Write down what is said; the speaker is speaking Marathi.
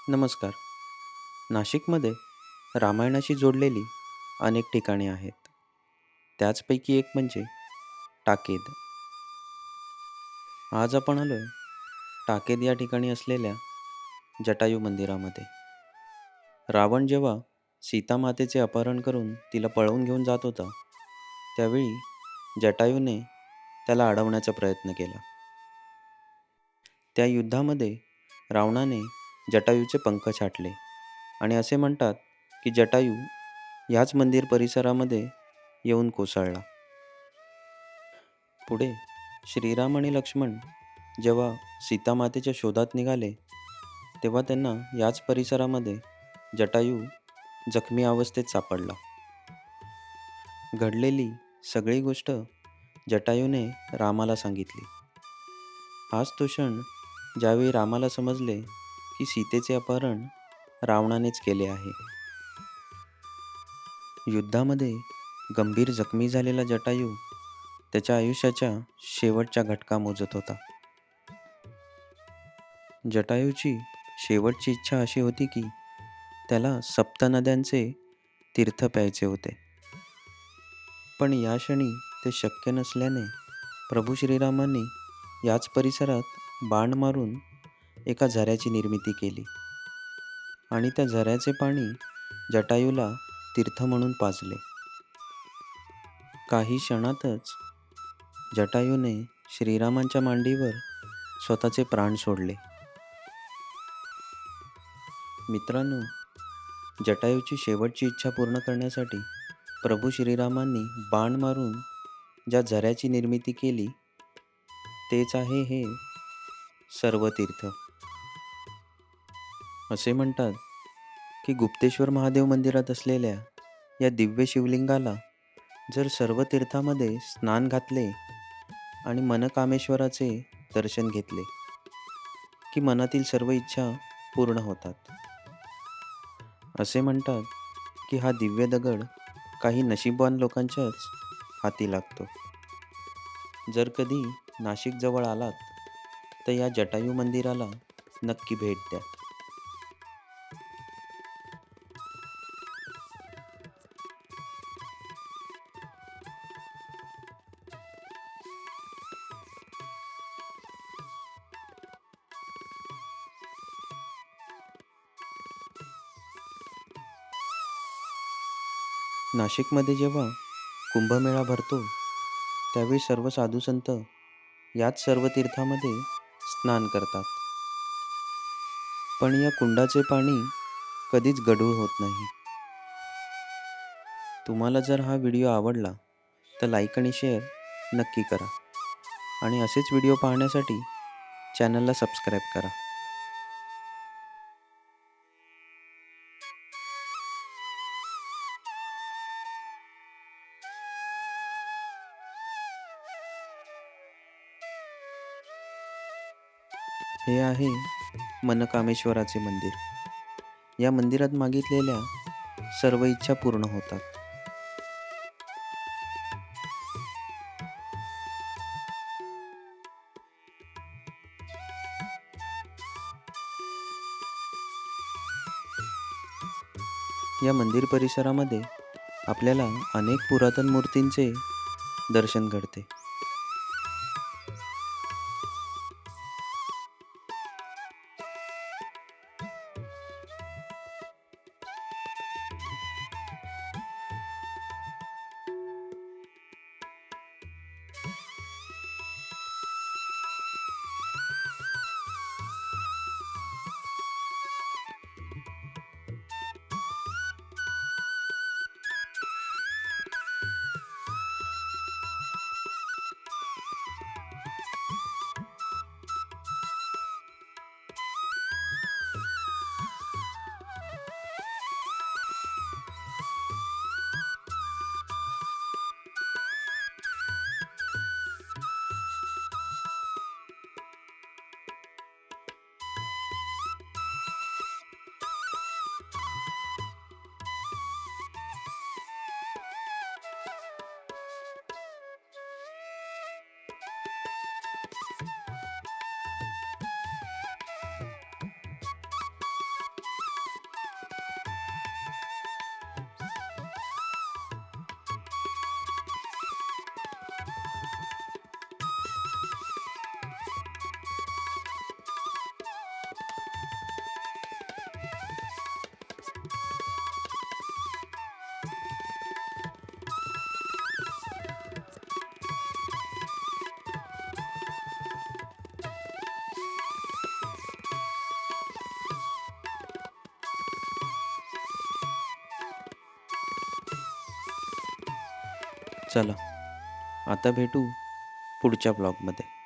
नमस्कार. नाशिकमध्ये रामायणाशी जोडलेली अनेक ठिकाणे आहेत. त्याचपैकी एक म्हणजे टाकेद. आज आपण आलोय टाकेद या ठिकाणी असलेल्या जटायू मंदिरामध्ये. रावण जेव्हा सीतामातेचे अपहरण करून तिला पळवून घेऊन जात होता, त्यावेळी जटायूने त्याला अडवण्याचा प्रयत्न केला. त्या युद्धामध्ये रावणाने जटायूचे पंख छाटले आणि असे म्हणतात की जटायू ह्याच मंदिर परिसरामध्ये येऊन कोसळला. पुढे श्रीराम आणि लक्ष्मण जेव्हा सीतामातेच्या शोधात निघाले, तेव्हा त्यांना याच परिसरामध्ये जटायू जखमी अवस्थेत सापडला. घडलेली सगळी गोष्ट जटायूने रामाला सांगितली. हाच तो क्षण ज्यावेळी रामाला समजले की सीतेचे अपहरण रावणानेच केले आहे. युद्धामध्ये गंभीर जखमी झालेला जटायू त्याच्या आयुष्याच्या शेवटच्या घटका मोजत होता. जटायूची शेवटची इच्छा अशी होती की त्याला सप्तनद्यांचे तीर्थ प्यायचे होते. पण या क्षणी ते शक्य नसल्याने प्रभू श्रीरामांनी याच परिसरात बाण मारून एका झऱ्याची निर्मिती केली आणि त्या झऱ्याचे पाणी जटायूला तीर्थ म्हणून पाजले. काही क्षणातच जटायूने श्रीरामांच्या मांडीवर स्वतःचे प्राण सोडले. मित्रांनो, जटायूची शेवटची इच्छा पूर्ण करण्यासाठी प्रभू श्रीरामांनी बाण मारून ज्या झऱ्याची निर्मिती केली, तेच आहे हे सर्व तीर्थ. असे म्हणतात की गुप्तेश्वर महादेव मंदिरात असलेल्या या दिव्य शिवलिंगाला जर सर्व तीर्थामध्ये स्नान घातले आणि मनकामेश्वराचे दर्शन घेतले की मनातील सर्व इच्छा पूर्ण होतात. असे म्हणतात की हा दिव्य दगड काही नशीबवान लोकांच्याच हाती लागतो. जर कधी नाशिक जवळ आलात तर या जटायू मंदिराला नक्की भेट द्या. नाशिकमध्ये जेव्हा कुंभमेळा भरतो, त्यावेळी सर्व साधू संत याच सर्व तीर्थामध्ये स्नान करतात. पण या कुंडाचे पाणी कधीच गढूळ होत नाही. तुम्हाला जर हा व्हिडिओ आवडला तर लाईक आणि शेअर नक्की करा आणि असेच व्हिडिओ पाहण्यासाठी चॅनलला सबस्क्राईब करा. हे आहे मनकामेश्वराचे मंदिर. या मंदिरात मागितलेल्या सर्व इच्छा पूर्ण होतात. या मंदिर परिसरामध्ये आपल्याला अनेक पुरातन मूर्तींचे दर्शन घडते. चला, आता भेटू पुढच्या ब्लॉगमध्ये.